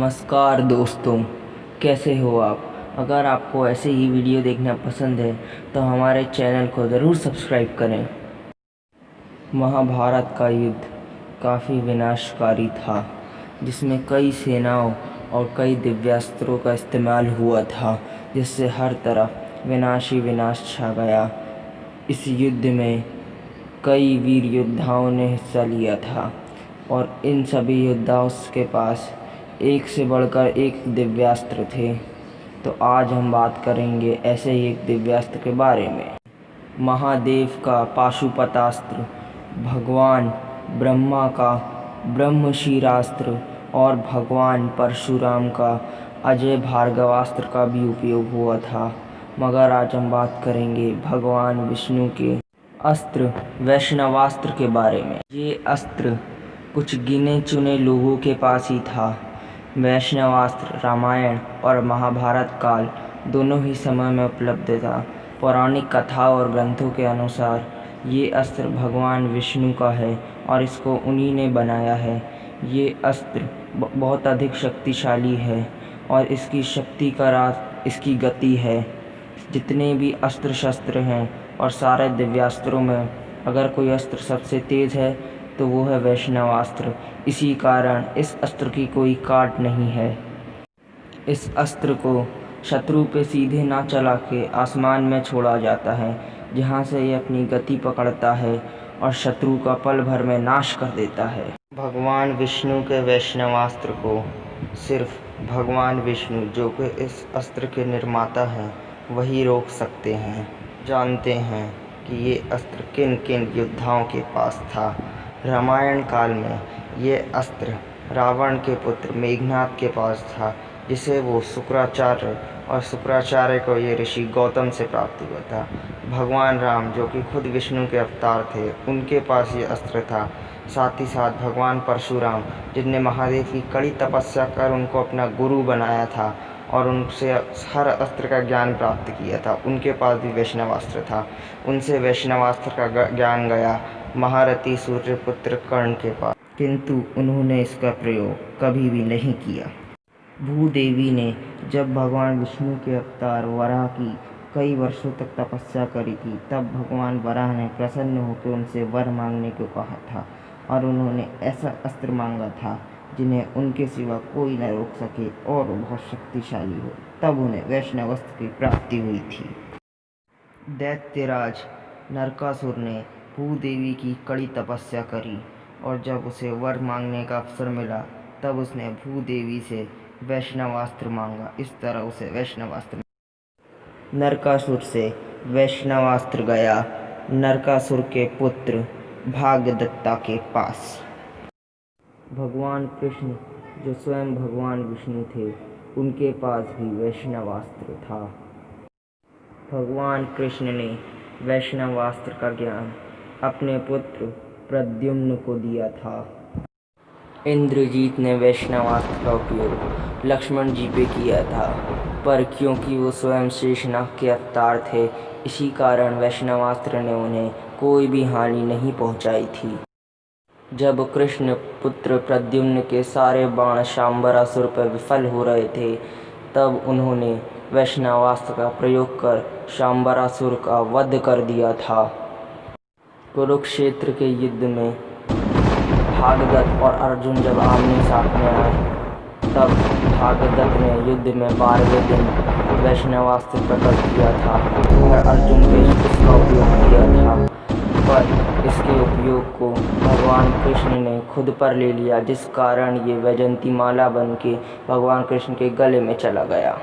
नमस्कार दोस्तों, कैसे हो आप। अगर आपको ऐसे ही वीडियो देखना पसंद है तो हमारे चैनल को ज़रूर सब्सक्राइब करें। महाभारत का युद्ध काफ़ी विनाशकारी था, जिसमें कई सेनाओं और कई दिव्यास्त्रों का इस्तेमाल हुआ था, जिससे हर तरफ विनाश ही विनाश छा गया। इस युद्ध में कई वीर योद्धाओं ने हिस्सा लिया था और इन सभी योद्धाओं के पास एक से बढ़कर एक दिव्यास्त्र थे। तो आज हम बात करेंगे ऐसे ही एक दिव्यास्त्र के बारे में। महादेव का पाशुपतास्त्र, भगवान ब्रह्मा का ब्रह्मशिरास्त्र और भगवान परशुराम का अजय भार्गवास्त्र का भी उपयोग हुआ था। मगर आज हम बात करेंगे भगवान विष्णु के अस्त्र वैष्णवास्त्र के बारे में। ये अस्त्र कुछ गिने चुने लोगों के पास ही था। वैष्णवास्त्र रामायण और महाभारत काल दोनों ही समय में उपलब्ध था। पौराणिक कथा और ग्रंथों के अनुसार ये अस्त्र भगवान विष्णु का है और इसको उन्हीं ने बनाया है। ये अस्त्र बहुत अधिक शक्तिशाली है और इसकी शक्ति का राज इसकी गति है। जितने भी अस्त्र शस्त्र हैं और सारे दिव्यास्त्रों में अगर कोई अस्त्र सबसे तेज़ है तो वो है वैष्णवास्त्र। इसी कारण इस अस्त्र की कोई काट नहीं है। इस अस्त्र को शत्रु पे सीधे ना चला के आसमान में छोड़ा जाता है, जहाँ से ये अपनी गति पकड़ता है और शत्रु का पल भर में नाश कर देता है। भगवान विष्णु के वैष्णवास्त्र को सिर्फ भगवान विष्णु, जो कि इस अस्त्र के निर्माता हैं, वही रोक सकते हैं। जानते हैं कि ये अस्त्र किन किन योद्धाओं के पास था। रामायण काल में ये अस्त्र रावण के पुत्र मेघनाद के पास था, जिसे वो शुक्राचार्य को ये ऋषि गौतम से प्राप्त हुआ था। भगवान राम, जो कि खुद विष्णु के अवतार थे, उनके पास ये अस्त्र था। साथ ही साथ भगवान परशुराम, जिनने महादेव की कड़ी तपस्या कर उनको अपना गुरु बनाया था और उनसे हर अस्त्र का ज्ञान प्राप्त किया था, उनके पास भी वैष्णवास्त्र था। उनसे वैष्णवास्त्र का ज्ञान गया महारथी सूर्यपुत्र कर्ण के पास, किंतु उन्होंने इसका प्रयोग कभी भी नहीं किया। भूदेवी ने जब भगवान विष्णु के अवतार वराह की कई वर्षों तक तपस्या करी थी, तब भगवान वराह ने प्रसन्न होकर उनसे वर मांगने को कहा था और उन्होंने ऐसा अस्त्र मांगा था जिन्हें उनके सिवा कोई न रोक सके और बहुत शक्तिशाली हो। तब उन्हें वैष्णवास्त्र की प्राप्ति हुई थी। दैत्यराज नरकासुर ने भूदेवी की कड़ी तपस्या करी और जब उसे वर मांगने का अवसर मिला, तब उसने भूदेवी से वैष्णवास्त्र मांगा। इस तरह उसे वैष्णवास्त्र नरकासुर से वैष्णवास्त्र गया नरकासुर के पुत्र भागदत्ता के पास। भगवान कृष्ण, जो स्वयं भगवान विष्णु थे, उनके पास भी वैष्णवास्त्र था। भगवान कृष्ण ने वैष्णवास्त्र का ज्ञान अपने पुत्र प्रद्युम्न को दिया था। इंद्रजीत ने वैष्णवास्त्र का उपयोग लक्ष्मण जी पे किया था, पर क्योंकि वो स्वयं शेषनाग के अवतार थे, इसी कारण वैष्णवास्त्र ने उन्हें कोई भी हानि नहीं पहुंचाई थी। जब कृष्ण पुत्र प्रद्युम्न के सारे बाण शांबरासुर पर विफल हो रहे थे, तब उन्होंने वैष्णवास्त्र का प्रयोग कर शांबरासुर का वध कर दिया था। कुरुक्षेत्र के युद्ध में भागदत्त और अर्जुन जब आमने सामने आए, तब भागदत्त ने युद्ध में 12वें दिन वैष्णवास्त्र प्रकट किया था और अर्जुन ने इसका उपयोग किया था, पर इसके उपयोग को भगवान कृष्ण ने खुद पर ले लिया, जिस कारण ये वैजयंती माला बन के भगवान कृष्ण के गले में चला गया।